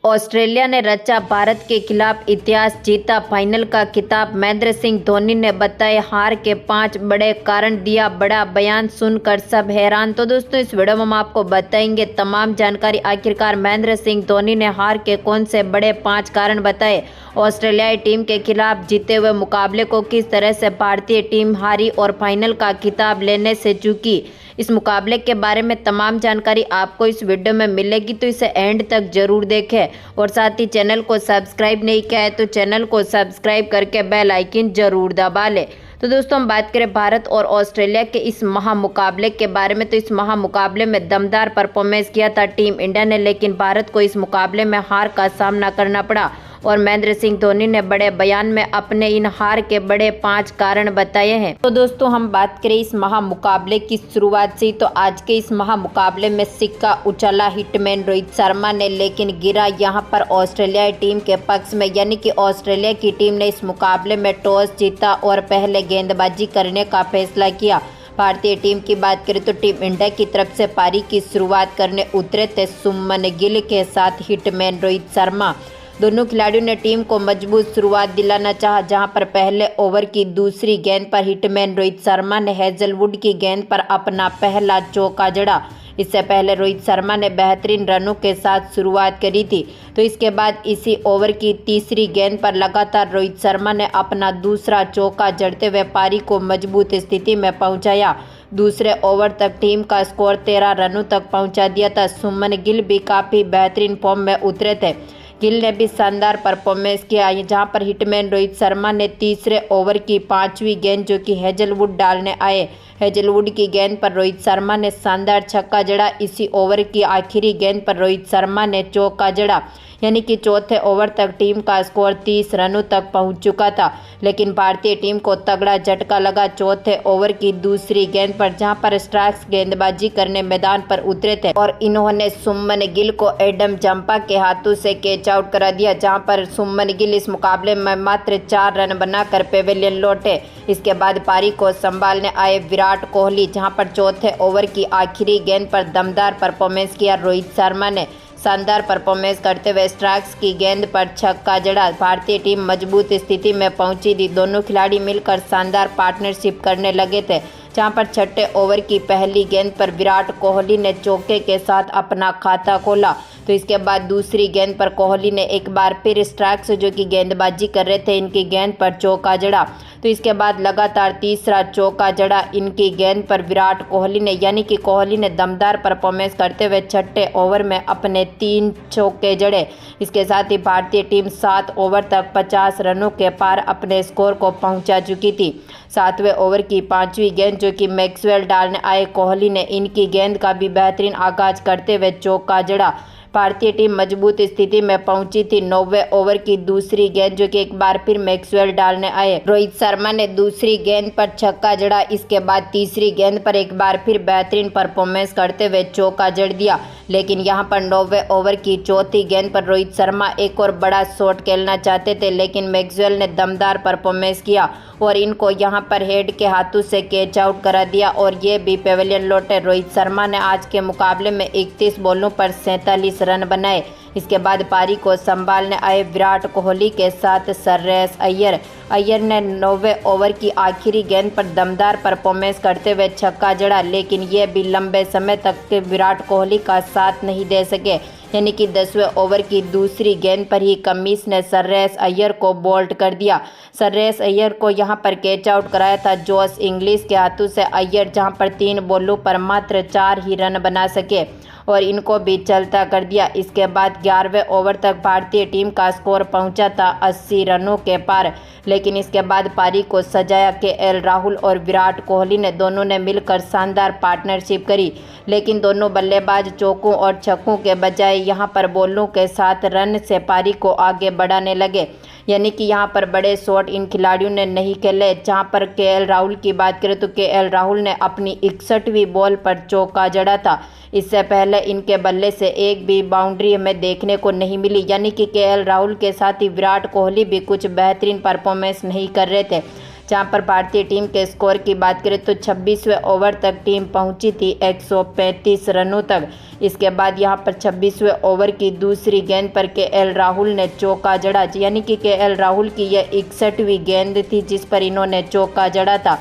Australia ने रचा भारत के खिलाफ इतिहास, जीता फाइनल का खिताब। महेंद्र सिंह धोनी ने बताए हार के 5 बड़े कारण, दिया बड़ा बयान, सुनकर सब हैरान। तो दोस्तों इस वीडियो में हम आपको बताएंगे तमाम जानकारी। आखिरकार महेंद्र सिंह धोनी ने हार के कौन से बड़े 5 कारण बताए। ऑस्ट्रेलियाई टीम के खिलाफ जीते हुए मुकाबले को किस तरह से भारतीय टीम हारी और फाइनल का खिताब लेने से चूकी। इस मुकाबले के बारे में तमाम जानकारी आपको इस वीडियो में मिलेगी, तो इसे एंड तक जरूर देखें। और साथ ही चैनल को सब्सक्राइब नहीं किया है तो चैनल को सब्सक्राइब करके बेल आइकन जरूर दबा लें। तो दोस्तों हम बात करें भारत और ऑस्ट्रेलिया के इस महामुकाबले के बारे में, तो इस महामुकाबले में दमदार परफॉर्मेंस किया था टीम इंडिया ने, लेकिन भारत को इस मुकाबले में हार का सामना करना पड़ा। और महेंद्र सिंह धोनी ने बड़े बयान में अपने इन हार के बड़े 5 कारण बताए हैं। तो दोस्तों हम बात करें इस महामुकाबले की शुरुआत से, तो आज के इस महामुकाबले में सिक्का उछाला हिटमैन रोहित शर्मा ने, लेकिन गिरा यहां पर ऑस्ट्रेलियाई टीम के पक्ष में। यानी कि ऑस्ट्रेलिया की टीम ने इस मुकाबले में टॉस जीता और पहले गेंदबाजी करने का फैसला किया। भारतीय टीम की बात करें तो टीम इंडिया की तरफ से पारी की शुरुआत करने उतरे थे सुमन गिल के साथ हिटमैन रोहित शर्मा। दोनों खिलाड़ियों ने टीम को मजबूत शुरुआत दिलाना चाहा, जहां पर पहले ओवर की दूसरी गेंद पर हिटमैन रोहित शर्मा ने हेजलवुड की गेंद पर अपना पहला चौका जड़ा। इससे पहले रोहित शर्मा ने बेहतरीन रनों के साथ शुरुआत करी थी। तो इसके बाद इसी ओवर की तीसरी गेंद पर लगातार रोहित शर्मा ने अपना दूसरा चौका जड़ते हुए पारी को मजबूत स्थिति में पहुंचाया। दूसरे ओवर तक टीम का स्कोर 13 रनों तक पहुंचा दिया था। सुमन गिल भी काफ़ी बेहतरीन फॉर्म में उतरे थे। गिल ने भी शानदार परफॉर्मेंस किया, जहां पर हिटमैन रोहित शर्मा ने तीसरे ओवर की 5वीं गेंद जो कि हेजलवुड डालने आए, हेजलवुड की गेंद पर रोहित शर्मा ने शानदार छक्का जड़ा। इसी ओवर की आखिरी गेंद पर रोहित शर्मा ने चौका जड़ा। यानी कि चौथे ओवर तक टीम का स्कोर 30 रनों तक पहुंच चुका था, लेकिन भारतीय टीम को तगड़ा झटका लगा चौथे ओवर की दूसरी गेंद पर, जहां पर स्टार्क्स गेंदबाजी करने मैदान पर उतरे थे और इन्होंने सुमन गिल को एडम जंपा के हाथों से कैच आउट करा दिया, जहां पर सुमन गिल इस मुकाबले में मात्र 4 रन बनाकर पेविलियन लौटे। इसके बाद पारी को संभालने आए विराट कोहली, जहां पर चौथे ओवर की आखिरी गेंद पर दमदार परफॉर्मेंस किया। रोहित शर्मा ने शानदार परफॉर्मेंस करते हुए स्टार्क्स की गेंद पर छक्का जड़ा। भारतीय टीम मजबूत स्थिति में पहुंची थी। दोनों खिलाड़ी मिलकर शानदार पार्टनरशिप करने लगे थे, जहां पर छठे ओवर की पहली गेंद पर विराट कोहली ने चौके के साथ अपना खाता खोला। तो इसके बाद दूसरी गेंद पर कोहली ने एक बार फिर स्टार्क्स जो कि गेंदबाजी कर रहे थे इनकी गेंद पर चौका जड़ा। तो इसके बाद लगातार तीसरा चौका जड़ा इनकी गेंद पर विराट कोहली ने, यानी कि कोहली ने दमदार परफॉर्मेंस करते हुए छठे ओवर में अपने 3 चौके जड़े। इसके साथ ही भारतीय टीम 7 ओवर तक 50 रनों के पार अपने स्कोर को पहुंचा चुकी थी। 7वें ओवर की 5वीं गेंद जो कि मैक्सवेल डालने आए, कोहली ने इनकी गेंद का भी बेहतरीन आगाज करते हुए चौका जड़ा। भारतीय टीम मजबूत स्थिति में पहुंची थी। 9वें ओवर की दूसरी गेंद जो कि एक बार फिर मैक्सवेल डालने आए, रोहित शर्मा ने दूसरी गेंद पर छक्का जड़ा। इसके बाद तीसरी गेंद पर एक बार फिर बेहतरीन परफॉर्मेंस करते हुए चौका जड़ दिया, लेकिन यहां पर 9वें ओवर की चौथी गेंद पर रोहित शर्मा एक और बड़ा शॉट खेलना चाहते थे, लेकिन मैक्सवेल ने दमदार परफॉर्मेंस किया और इनको यहां पर हेड के हाथों से कैच आउट करा दिया और ये भी पेविलियन लौटे। रोहित शर्मा ने आज के मुकाबले में 31 बॉलों पर 47 रन बनाए। इसके बाद पारी को संभालने आए विराट कोहली के साथ श्रेयस अय्यर ने 9वें ओवर की आखिरी गेंद पर दमदार परफॉर्मेंस करते हुए छक्का जड़ा, लेकिन ये भी लंबे समय तक विराट कोहली का साथ नहीं दे सके। यानी कि 10वें ओवर की दूसरी गेंद पर ही कमिंस ने श्रेयस अय्यर को बोल्ड कर दिया। श्रेयस अय्यर को यहां पर कैच आउट कराया था जोश इंग्लिश के हाथों से। अय्यर जहां पर 3 बॉलों पर मात्र 4 ही रन बना सके और इनको भी चलता कर दिया। इसके बाद 11वें ओवर तक भारतीय टीम का स्कोर पहुंचा था 80 रनों के पार, लेकिन इसके बाद पारी को सजाया केएल राहुल और विराट कोहली ने, दोनों ने मिलकर शानदार पार्टनरशिप करी, लेकिन दोनों बल्लेबाज चौकों और छक्कों के बजाय यहां पर बॉलों के साथ रन से पारी को आगे बढ़ाने लगे। यानी कि यहां पर बड़े शॉट इन खिलाड़ियों ने नहीं खेले। जहां पर केएल राहुल की बात करें तो केएल राहुल ने अपनी 61वीं बॉल पर चौका जड़ा था। इससे पहले इनके बल्ले से एक भी बाउंड्री हमें देखने को नहीं मिली। यानी कि केएल राहुल के साथ ही विराट कोहली भी कुछ बेहतरीन परफॉर्मेंस नहीं कर रहे थे। जहां पर भारतीय टीम के स्कोर की बात करें तो 26वें ओवर तक टीम पहुंची थी 135 रनों तक। इसके बाद यहां पर 26वें ओवर की दूसरी गेंद पर केएल राहुल ने चौका जड़ा, यानी कि केएल राहुल की यह 61वीं गेंद थी जिस पर इन्होंने चौका जड़ा था।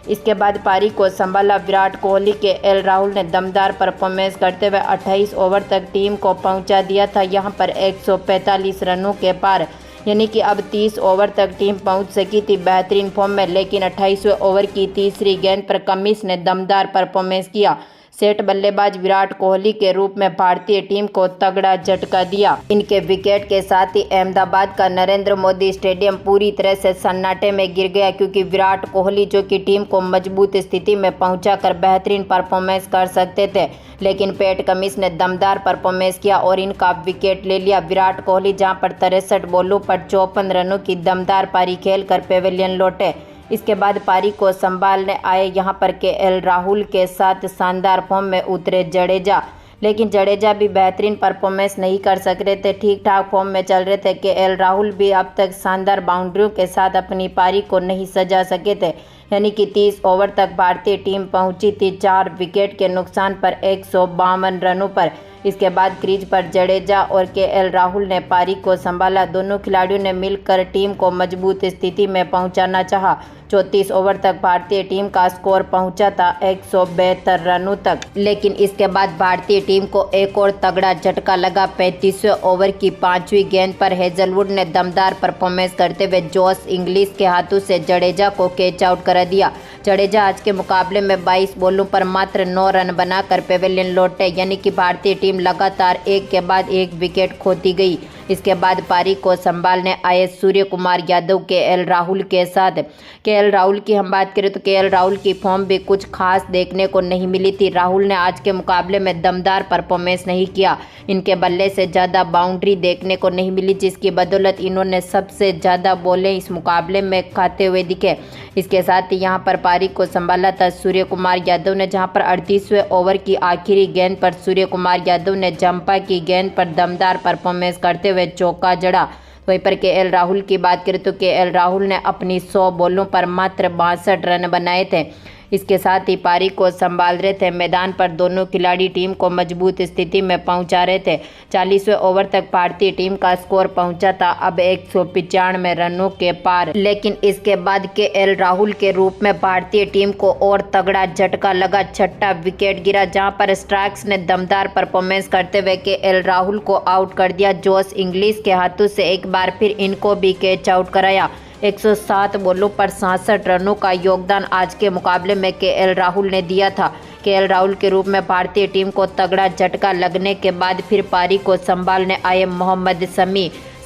इसके बाद पारी को संभाला विराट कोहली। केएल राहुल ने दमदार परफॉर्मेंस करते हुए 28 ओवर तक टीम को पहुंचा दिया था यहां पर 145 रनों के पार, यानी कि अब 30 ओवर तक टीम पहुंच सकी थी बेहतरीन फॉर्म में। लेकिन 28वें ओवर की तीसरी गेंद पर कमिंस ने दमदार परफॉर्मेंस किया। सेट बल्लेबाज विराट कोहली के रूप में भारतीय टीम को तगड़ा झटका दिया। इनके विकेट के साथ ही अहमदाबाद का नरेंद्र मोदी स्टेडियम पूरी तरह से सन्नाटे में गिर गया, क्योंकि विराट कोहली जो कि टीम को मजबूत स्थिति में पहुंचाकर बेहतरीन परफॉर्मेंस कर सकते थे, लेकिन पैट कमिंस ने दमदार परफॉर्मेंस किया और इनका विकेट ले लिया। विराट कोहली जहां पर 63 बॉलों पर 54 रनों की दमदार पारी खेलकर पेविलियन लौटे। इसके बाद पारी को संभालने आए यहां पर केएल राहुल के साथ शानदार फॉर्म में उतरे जडेजा, लेकिन जडेजा भी बेहतरीन परफॉर्मेंस नहीं कर सक रहे थे, ठीक ठाक फॉर्म में चल रहे थे। केएल राहुल भी अब तक शानदार बाउंड्रियों के साथ अपनी पारी को नहीं सजा सके थे, यानी कि 30 ओवर तक भारतीय टीम पहुंची थी 4 विकेट के नुकसान पर 152 रनों पर। इसके बाद क्रीज पर जडेजा और केएल राहुल ने पारी को संभाला। दोनों खिलाड़ियों ने मिलकर टीम को मजबूत स्थिति में पहुंचाना चाहा। 34 ओवर तक भारतीय टीम का स्कोर पहुंचा था 172 रनों तक, लेकिन इसके बाद भारतीय टीम को एक और तगड़ा झटका लगा। 35वें ओवर की 5वीं गेंद पर हेजलवुड ने दमदार परफॉर्मेंस करते हुए जोश इंग्लिश के हाथों से जडेजा को कैच आउट करा दिया। जडेजा आज के मुकाबले में 22 बॉलों पर मात्र 9 रन बनाकर पेविलियन लौटे, यानी कि भारतीय टीम लगातार एक के बाद एक विकेट खोती गई। इसके बाद पारी को संभालने आए सूर्य कुमार यादव केएल राहुल के साथ। केएल राहुल की हम बात करें तो केएल राहुल की फॉर्म भी कुछ खास देखने को नहीं मिली थी। राहुल ने आज के मुकाबले में दमदार परफॉर्मेंस नहीं किया। इनके बल्ले से ज़्यादा बाउंड्री देखने को नहीं मिली, जिसकी बदौलत इन्होंने सबसे ज़्यादा बॉलें इस मुकाबले में खाते हुए दिखे। इसके साथ ही यहाँ पर पारी को संभाला था सूर्य कुमार यादव ने, जहाँ पर 38वें ओवर की आखिरी गेंद पर सूर्य कुमार यादव ने जंपा की गेंद पर दमदार परफॉर्मेंस करते हुए चौका जड़ा। वहीं पर केएल राहुल की बात करें तो केएल राहुल ने अपनी 100 बॉलों पर मात्र 62 रन बनाए थे। इसके साथ ही पारी को संभाल रहे थे। मैदान पर दोनों खिलाड़ी टीम को मजबूत स्थिति में पहुंचा रहे थे। 40वें ओवर तक भारतीय टीम का स्कोर पहुंचा था अब 195 रनों के पार, लेकिन इसके बाद केएल राहुल के रूप में भारतीय टीम को और तगड़ा झटका लगा। 6ठा विकेट गिरा, जहां पर स्टार्क्स ने दमदार परफॉर्मेंस करते हुए केएल राहुल को आउट कर दिया। जोश इंग्लिश के हाथों से एक बार फिर इनको भी कैच आउट कराया। 107 बॉलों पर 66 रनों का योगदान आज के मुकाबले में केएल राहुल ने दिया था। केएल राहुल के रूप में भारतीय टीम को तगड़ा झटका लगने के बाद फिर पारी को संभालने आए मोहम्मद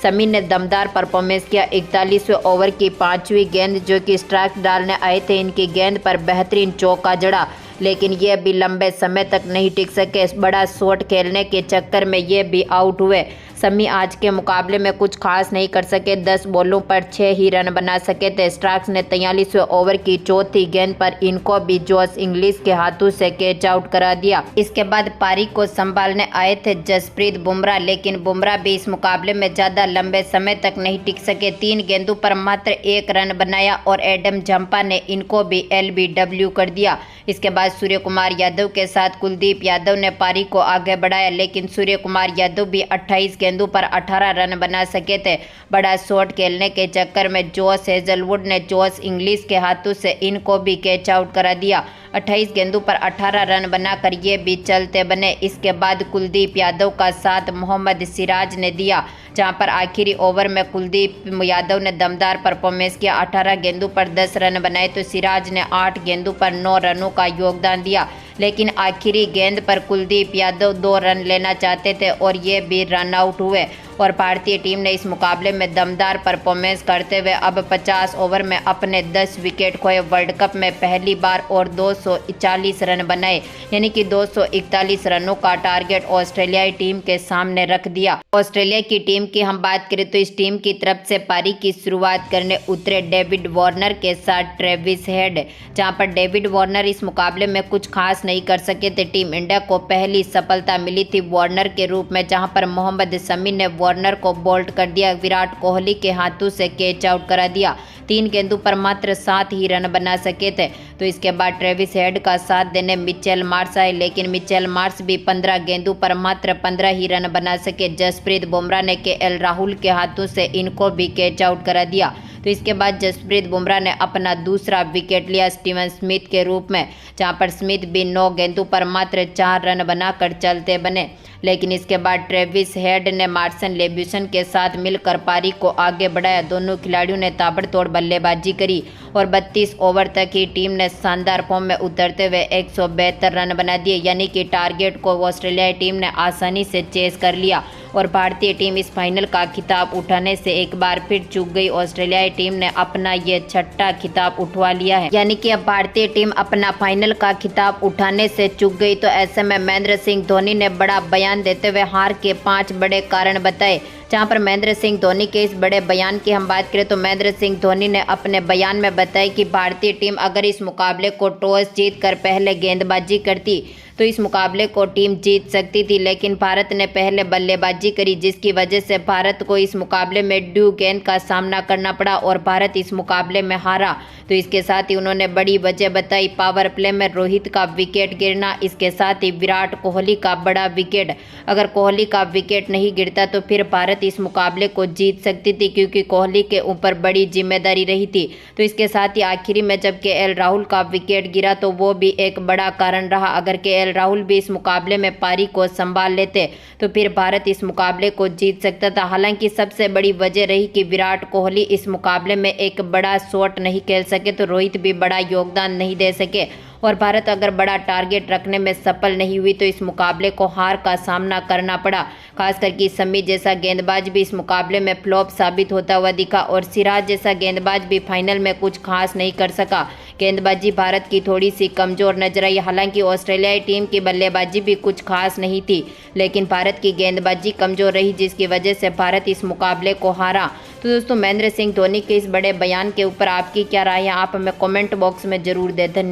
शमी ने दमदार परफॉर्मेंस किया। 41वें ओवर की 5वीं गेंद जो कि स्ट्राइक डालने आए थे, इनकी गेंद पर बेहतरीन चौका जड़ा, लेकिन ये भी लंबे समय तक नहीं टिक सके। बड़ा शॉट खेलने के चक्कर में ये भी आउट हुए। शमी आज के मुकाबले में कुछ खास नहीं कर सके, 10 बॉलों पर 6 ही रन बना सके थे। स्टार्क्स ने 43वें ओवर की 4थी गेंद पर इनको भी जोश इंग्लिश के हाथों से कैच आउट करा दिया। इसके बाद पारी को संभालने आए थे जसप्रीत बुमराह, लेकिन बुमराह भी इस मुकाबले में ज़्यादा लंबे समय तक नहीं टिक सके। 3 गेंदों पर मात्र 1 रन बनाया और एडम जंपा ने इनको भी LBW कर दिया। इसके बाद सूर्य कुमार यादव के साथ कुलदीप यादव ने पारी को आगे बढ़ाया, लेकिन सूर्य कुमार यादव भी 28 गेंदों पर 18 रन बना सके थे। बड़ा शॉट खेलने के चक्कर में जोश हेजलवुड ने जोश इंग्लिश के हाथों से इनको भी कैच आउट करा दिया। 28 गेंदों पर 18 रन बनाकर ये भी चलते बने। इसके बाद कुलदीप यादव का साथ मोहम्मद सिराज ने दिया, जहां पर आखिरी ओवर में कुलदीप यादव ने दमदार परफॉर्मेंस किया। 18 गेंदों पर 10 रन बनाए तो सिराज ने 8 गेंदों पर 9 रनों का योगदान दिया, लेकिन आखिरी गेंद पर कुलदीप यादव 2 रन लेना चाहते थे और ये भी रन आउट हुए। और भारतीय टीम ने इस मुकाबले में दमदार परफॉर्मेंस करते हुए अब 50 ओवर में अपने 10 विकेट खोए। वर्ल्ड कप में पहली बार और 240 रन बनाए, यानी कि 241 रनों का टारगेट ऑस्ट्रेलियाई टीम के सामने रख दिया। ऑस्ट्रेलिया की टीम की हम बात करें तो इस टीम की तरफ से पारी की शुरुआत करने उतरे डेविड वार्नर के साथ ट्रेविस हेड, जहां पर डेविड वार्नर इस मुकाबले में कुछ खास नहीं कर सके थे। टीम इंडिया को पहली सफलता मिली थी वार्नर के रूप में, जहां पर मोहम्मद शमी ने वार्नर को बोल्ड कर दिया। विराट कोहली के हाथों से कैच आउट करा दिया। 3 गेंदों पर मात्र 7 ही रन बना सके थे। तो इसके बाद ट्रेविस हेड का साथ देने मिचेल मार्श आए, लेकिन मिचेल मार्श भी 15 गेंदों पर मात्र 15 ही रन बना सके। जसप्रीत बुमराह ने केएल राहुल के हाथों से इनको भी कैच आउट करा दिया। तो इसके बाद जसप्रीत बुमराह ने अपना दूसरा विकेट लिया स्टीवन स्मिथ के रूप में, जहां पर स्मिथ भी 9 गेंदों पर मात्र 4 रन बनाकर चलते बने। लेकिन इसके बाद ट्रेविस हेड ने मार्सन लेब्यूसन के साथ मिलकर पारी को आगे बढ़ाया। दोनों खिलाड़ियों ने ताबड़तोड़ बल्लेबाजी करी और 32 ओवर तक ही टीम ने शानदार फॉर्म में उतरते हुए 172 रन बना दिए, यानी कि टारगेट को ऑस्ट्रेलियाई टीम ने आसानी से चेस कर लिया और भारतीय टीम इस फाइनल का खिताब उठाने से एक बार फिर चूक गई। ऑस्ट्रेलियाई टीम ने अपना ये 6ठा खिताब उठवा लिया है, यानी कि अब भारतीय टीम अपना फाइनल का खिताब उठाने से चूक गई। तो ऐसे में महेंद्र सिंह धोनी ने बड़ा बयान देते हुए हार के 5 बड़े कारण बताए। जहां पर महेंद्र सिंह धोनी के इस बड़े बयान की हम बात करें तो महेंद्र सिंह धोनी ने अपने बयान में बताया कि भारतीय टीम अगर इस मुकाबले को टॉस जीतकर पहले गेंदबाजी करती तो इस मुकाबले को टीम जीत सकती थी, लेकिन भारत ने पहले बल्लेबाजी करी, जिसकी वजह से भारत को इस मुकाबले में ड्यू गेंद का सामना करना पड़ा और भारत इस मुकाबले में हारा। तो इसके साथ ही उन्होंने बड़ी वजह बताई पावर प्ले में रोहित का विकेट गिरना, इसके साथ ही विराट कोहली का बड़ा विकेट। अगर कोहली का विकेट नहीं गिरता तो फिर भारत इस मुकाबले को जीत सकती थी, क्योंकि कोहली के ऊपर बड़ी जिम्मेदारी रही थी। तो इसके साथ ही आखिरी में जब केएल राहुल का विकेट गिरा तो वो भी एक बड़ा कारण रहा। अगर केएल राहुल भी इस मुकाबले में पारी को संभाल लेते तो फिर भारत इस मुकाबले को जीत सकता था। हालांकि सबसे बड़ी वजह रही कि विराट कोहली इस मुकाबले में एक बड़ा शॉट नहीं खेल सके, तो रोहित भी बड़ा योगदान नहीं दे सके और भारत अगर बड़ा टारगेट रखने में सफल नहीं हुई तो इस मुकाबले को हार का सामना करना पड़ा। खासकर कि शमी जैसा गेंदबाज भी इस मुकाबले में फ्लॉप साबित होता हुआ दिखा और सिराज जैसा गेंदबाज भी फाइनल में कुछ खास नहीं कर सका। गेंदबाजी भारत की थोड़ी सी कमजोर नजर आई। हालांकि ऑस्ट्रेलियाई टीम की बल्लेबाजी भी कुछ खास नहीं थी, लेकिन भारत की गेंदबाजी कमजोर रही, जिसकी वजह से भारत इस मुकाबले को हारा। तो दोस्तों, महेंद्र सिंह धोनी के इस बड़े बयान के ऊपर आपकी क्या राय है, आप हमें कमेंट बॉक्स में जरूर दें। धन्यवाद।